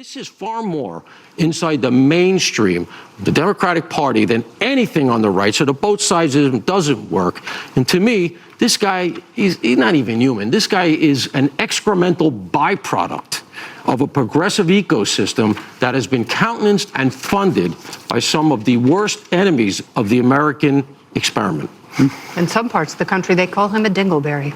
This is far more inside the mainstream, the Democratic Party, than anything on the right. So the both sides doesn't work. And to me, this guy, he's not even human. This guy is an excremental byproduct of a progressive ecosystem that has been countenanced and funded by some of the worst enemies of the American experiment. In some parts of the country, they call him a dingleberry.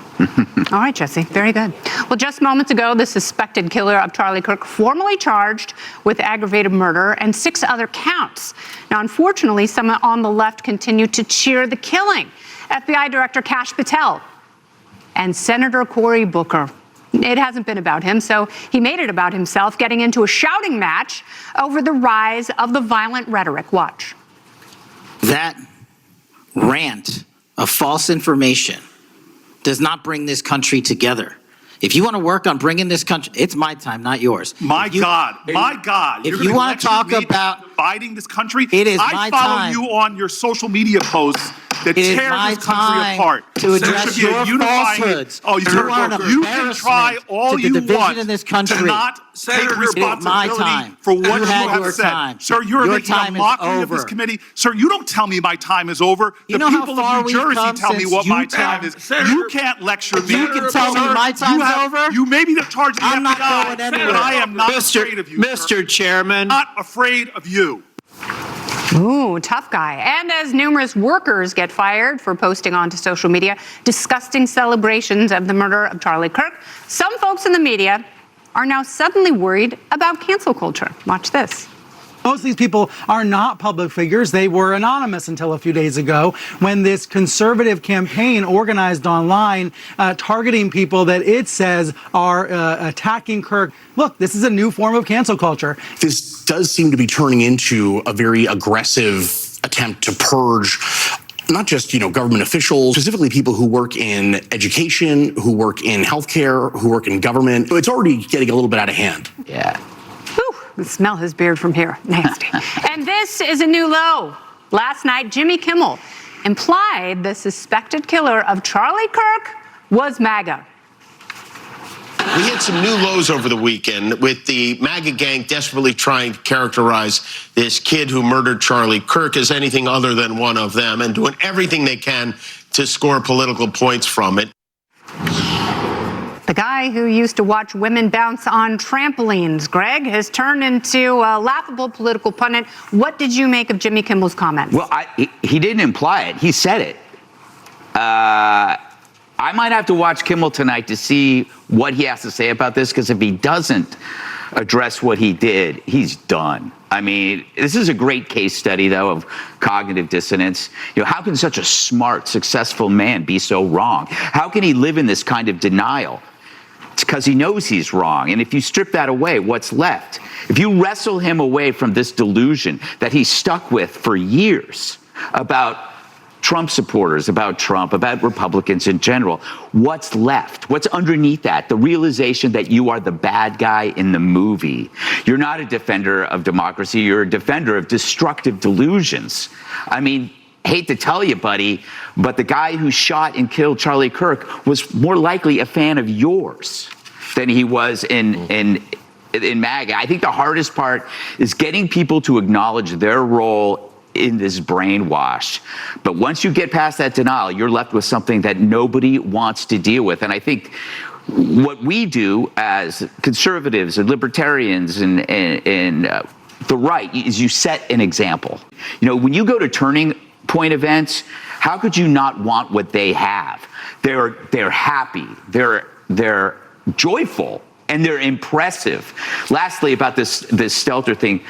All right, Jesse, very good. Well, just moments ago, the suspected killer of Charlie Kirk formally charged with aggravated murder and 6 other counts. Now, unfortunately, some on the left continue to cheer the killing. FBI Director Kash Patel and Senator Cory Booker. It hasn't been about him, so he made it about himself, getting into a shouting match over the rise of the violent rhetoric. Watch. That rant of false information does not bring this country together. If you want to work on bringing this country, it's my time, not yours. My God. If you want to talk about dividing this country, it is my time. I follow you on your social media posts that tear this country apart. To address your falsehoods. Oh, you can try all you want in this country. To not take responsibility for what you have said. Sir, you're making a mockery of this committee. Sir, you don't tell me my time is over. The people of New Jersey tell me what my time is. You can't lecture me. You can tell me my time's over? You may be the charge of the I'm not FBI, going anywhere. but I am not afraid of you, Mr. Chairman. Not afraid of you. Ooh, tough guy. And as numerous workers get fired for posting onto social media disgusting celebrations of the murder of Charlie Kirk, some folks in the media are now suddenly worried about cancel culture. Watch this. Most of these people are not public figures. They were anonymous until a few days ago when this conservative campaign organized online targeting people that it says are attacking Kirk. Look, this is a new form of cancel culture. This does seem to be turning into a very aggressive attempt to purge not just, government officials, specifically people who work in education, who work in healthcare, who work in government. It's already getting a little bit out of hand. Yeah. Whew, smell his beard from here. Nasty. And this is a new low. Last night, Jimmy Kimmel implied the suspected killer of Charlie Kirk was MAGA. We hit some new lows over the weekend with the MAGA gang desperately trying to characterize this kid who murdered Charlie Kirk as anything other than one of them and doing everything they can to score political points from it. The guy who used to watch women bounce on trampolines, Greg, has turned into a laughable political pundit. What did you make of Jimmy Kimmel's comments? Well, he didn't imply it. He said it. I might have to watch Kimmel tonight to see what he has to say about this, because if he doesn't address what he did, he's done. I mean, this is a great case study, though, of cognitive dissonance. How can such a smart, successful man be so wrong? How can he live in this kind of denial? It's because he knows he's wrong. And if you strip that away, what's left? If you wrestle him away from this delusion that he's stuck with for years about Trump supporters, about Trump, about Republicans in general, what's left? What's underneath that? The realization that you are the bad guy in the movie. You're not a defender of democracy. You're a defender of destructive delusions. I mean, hate to tell you, buddy, but the guy who shot and killed Charlie Kirk was more likely a fan of yours than he was in MAGA. I think the hardest part is getting people to acknowledge their role in this brainwash. But once you get past that denial, you're left with something that nobody wants to deal with. And I think what we do as conservatives and libertarians and the right is you set an example. When you go to turning point events, how could you not want what they have? They're happy, they're joyful, and they're impressive. Lastly, about this Stelter thing,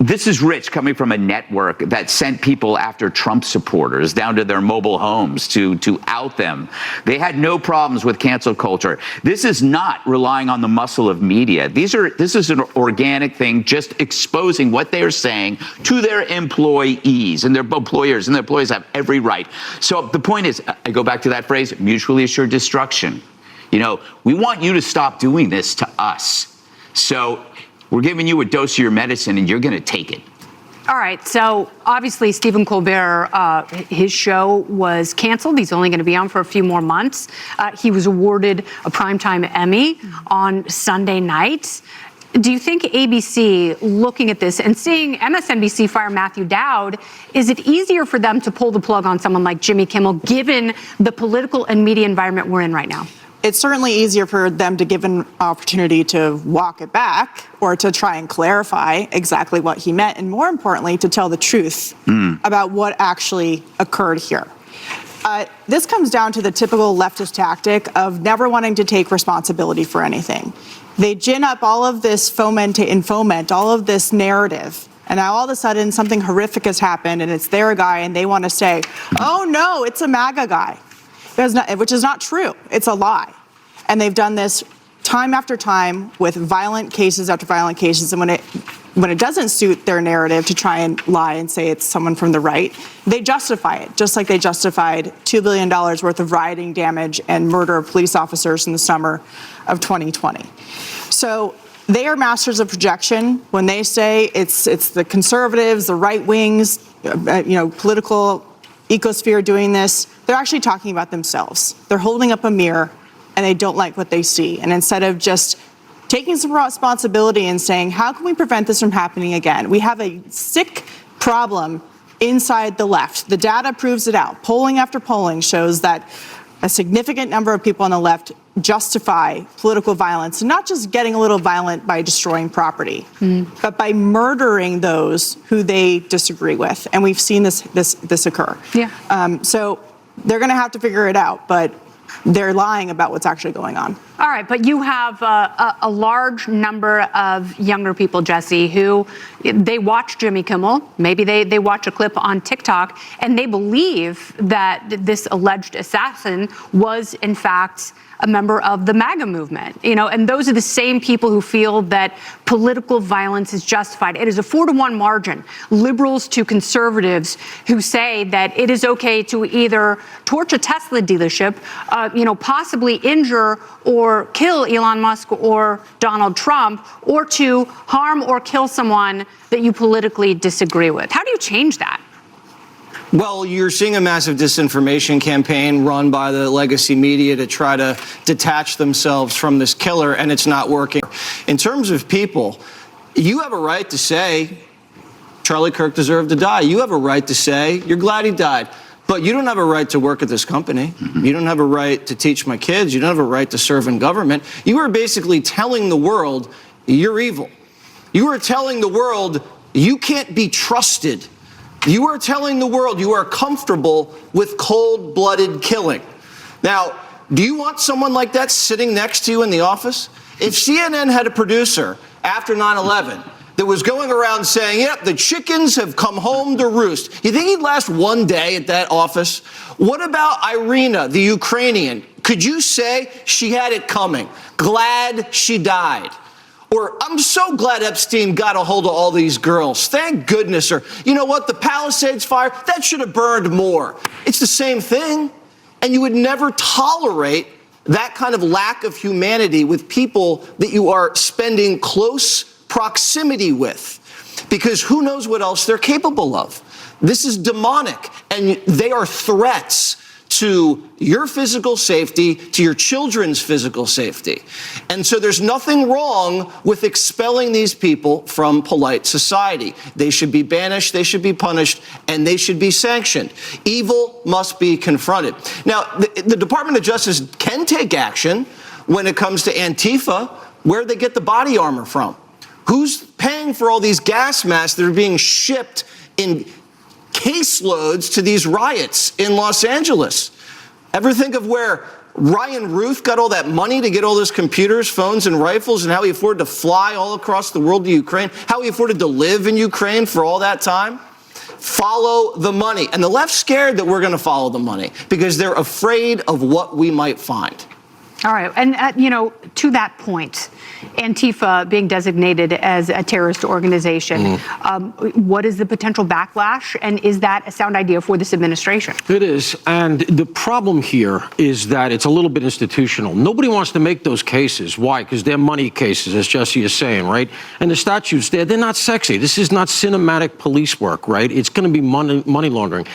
this is rich coming from a network that sent people after Trump supporters down to their mobile homes to out them. They had no problems with cancel culture. This is not relying on the muscle of media. This is an organic thing, just exposing what they are saying to their employees and their employers, and their employees have every right. So the point is, I go back to that phrase, mutually assured destruction. We want you to stop doing this to us. So we're giving you a dose of your medicine, and you're going to take it. All right. So obviously, Stephen Colbert, his show was canceled. He's only going to be on for a few more months. He was awarded a Primetime Emmy on Sunday night. Do you think ABC, looking at this and seeing MSNBC fire Matthew Dowd, is it easier for them to pull the plug on someone like Jimmy Kimmel, given the political and media environment we're in right now? It's certainly easier for them to give an opportunity to walk it back or to try and clarify exactly what he meant, and more importantly, to tell the truth about what actually occurred here. This comes down to the typical leftist tactic of never wanting to take responsibility for anything. They gin up all of this foment all of this narrative, and now all of a sudden something horrific has happened and it's their guy, and they want to say, oh no, it's a MAGA guy. Which is not true. It's a lie. And they've done this time after time with violent cases after violent cases. And when it doesn't suit their narrative to try and lie and say it's someone from the right, they justify it, just like they justified $2 billion worth of rioting damage and murder of police officers in the summer of 2020. So they are masters of projection. When they say it's the conservatives, the right wings, political ecosphere doing this, they're actually talking about themselves. They're holding up a mirror and they don't like what they see. And instead of just taking some responsibility and saying, how can we prevent this from happening again? We have a sick problem inside the left. The data proves it out. Polling after polling shows that a significant number of people on the left justify political violence, and not just getting a little violent by destroying property, but by murdering those who they disagree with. And we've seen this occur. Yeah. So they're going to have to figure it out, but they're lying about what's actually going on. All right, but you have a large number of younger people, Jesse, who they watch Jimmy Kimmel. Maybe they watch a clip on TikTok, and they believe that this alleged assassin was, in fact, a member of the MAGA movement, and those are the same people who feel that political violence is justified. It is a 4-to-1 margin, liberals to conservatives, who say that it is okay to either torch a Tesla dealership, possibly injure or kill Elon Musk or Donald Trump, or to harm or kill someone that you politically disagree with. How do you change that? Well, you're seeing a massive disinformation campaign run by the legacy media to try to detach themselves from this killer, and it's not working. In terms of people, you have a right to say Charlie Kirk deserved to die. You have a right to say you're glad he died. But you don't have a right to work at this company. You don't have a right to teach my kids. You don't have a right to serve in government. You are basically telling the world you're evil. You are telling the world you can't be trusted. You are telling the world you are comfortable with cold-blooded killing. Now, do you want someone like that sitting next to you in the office? If CNN had a producer after 9/11 that was going around saying, yep, the chickens have come home to roost, you think he'd last one day at that office? What about Irina, the Ukrainian? Could you say she had it coming? Glad she died. Or, I'm so glad Epstein got a hold of all these girls. Thank goodness. Or, you know what, the Palisades fire, that should have burned more. It's the same thing. And you would never tolerate that kind of lack of humanity with people that you are spending close proximity with. Because who knows what else they're capable of. This is demonic, and they are threats to your physical safety, to your children's physical safety. And so there's nothing wrong with expelling these people from polite society. They should be banished, they should be punished, and they should be sanctioned. Evil must be confronted. Now, the Department of Justice can take action when it comes to Antifa. Where they get the body armor from? Who's paying for all these gas masks that are being shipped in caseloads to these riots in Los Angeles? Ever think of where Ryan Ruth got all that money to get all those computers, phones, and rifles, and how he afforded to fly all across the world to Ukraine, how he afforded to live in Ukraine for all that time? Follow the money. And the left's scared that we're going to follow the money because they're afraid of what we might find. All right. And, to that point, Antifa being designated as a terrorist organization, what is the potential backlash? And is that a sound idea for this administration? It is. And the problem here is that it's a little bit institutional. Nobody wants to make those cases. Why? Because they're money cases, as Jesse is saying, right? And the statutes, they're not sexy. This is not cinematic police work, right? It's going to be money laundering.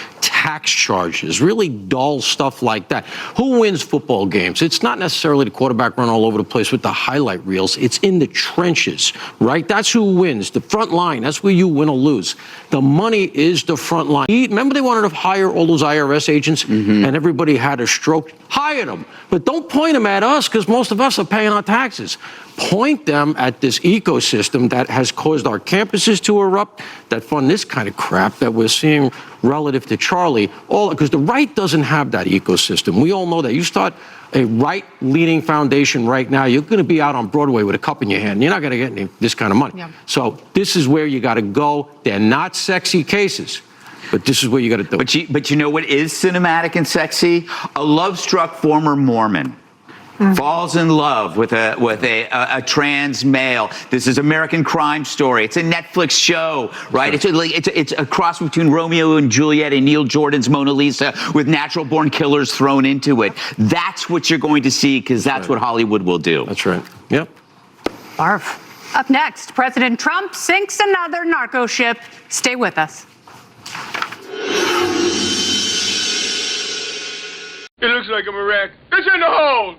tax charges, really dull stuff like that. Who wins football games? It's not necessarily the quarterback run all over the place with the highlight reels. It's in the trenches, right? That's who wins. The front line, that's where you win or lose. The money is the front line. Remember they wanted to hire all those IRS agents and everybody had a stroke? Hire them. But don't point them at us because most of us are paying our taxes. Point them at this ecosystem that has caused our campuses to erupt, that fund this kind of crap that we're seeing relative to Charlie, all because the right doesn't have that ecosystem. We all know that. You start a right-leaning foundation right now, you're going to be out on Broadway with a cup in your hand. You're not going to get this kind of money. Yeah. So this is where you got to go. They're not sexy cases. But this is where you got to do it. But you know what is cinematic and sexy? A love-struck former Mormon falls in love with a trans male. This is American Crime Story. It's a Netflix show, right? It's a cross between Romeo and Juliet and Neil Jordan's Mona Lisa with natural-born killers thrown into it. That's what you're going to see because that's what Hollywood will do. That's right. Yep. Barf. Up next, President Trump sinks another narco ship. Stay with us. It looks like I'm a wreck. It's in the hole!